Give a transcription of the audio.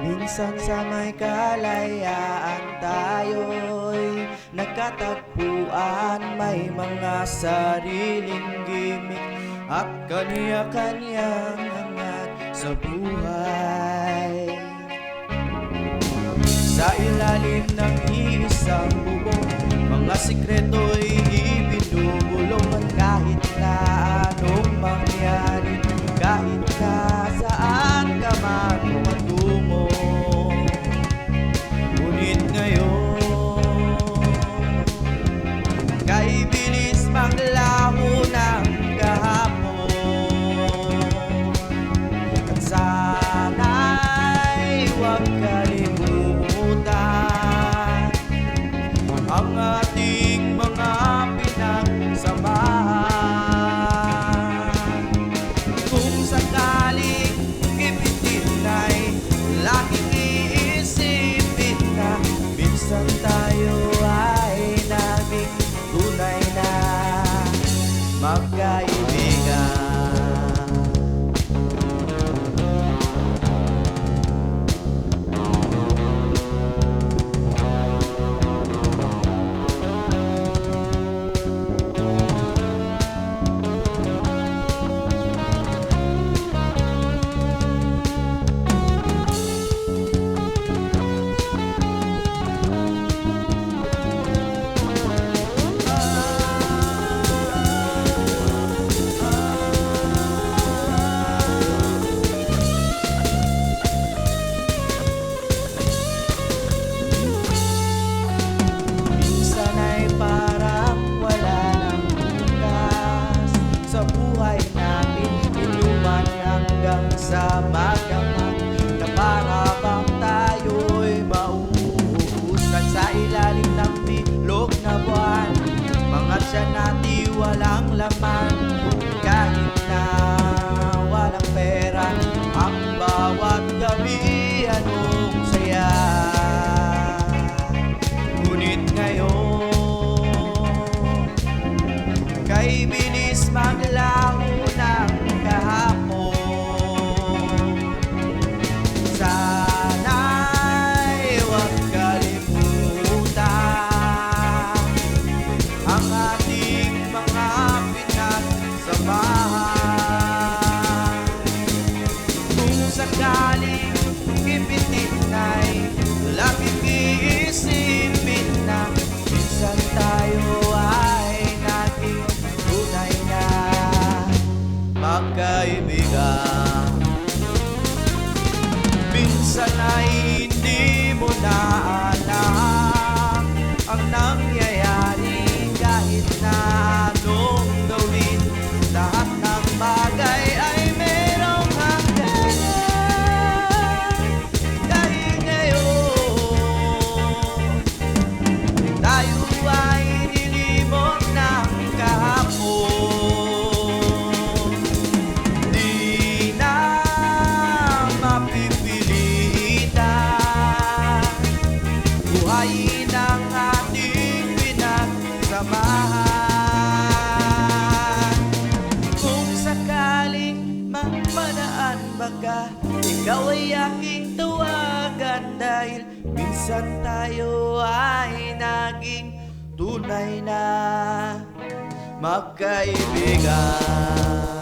Minsan sa may kalayaan tayo'y nagkatagpuan. May mga sariling gimik at kanya-kanyang angat sa buhay. Sa ilalim ng iisang bubong, mga sikreto'y ibinubulong. At kahit na anong mangyari, kahit na saan ka man patungo, ngunit ngayon, kay bilis maglaho ng kahapon. At sana'y huwag kalimutan ang ating mga pinagsamahan. Kung sakaling ipitin ay laging iisipin na minsan tayo ay naging tunay na magkaibigan. Sa magdamag na para bang tayo'y mauusad sa ilalim ng bilog na buwan. Mga tiyan natin walang laman, kahit na walang pera. Ang bawat gabi anong saya, ngunit ngayon, kay bilis maglaho ng kahapon. Sana'y huwag kalimutan ang ating mga pinagsamahan. Kung sakaling ipitin ay laging iisipin na minsan tayo ay naging tunay na magkaibigan. Minsan ay hindi mo na alam ang nangyayari, kahit na anong gawin, lahat ng bagay ay merong hangganan. Dahil ngayon, tayo ay nilimot ng kahapon. Di na buhayin ang ating pinagsamahan. Kung sakaling magpadaan baka ikaw ay aking tawagan, dahil minsan tayo ay naging tunay na magkaibigan.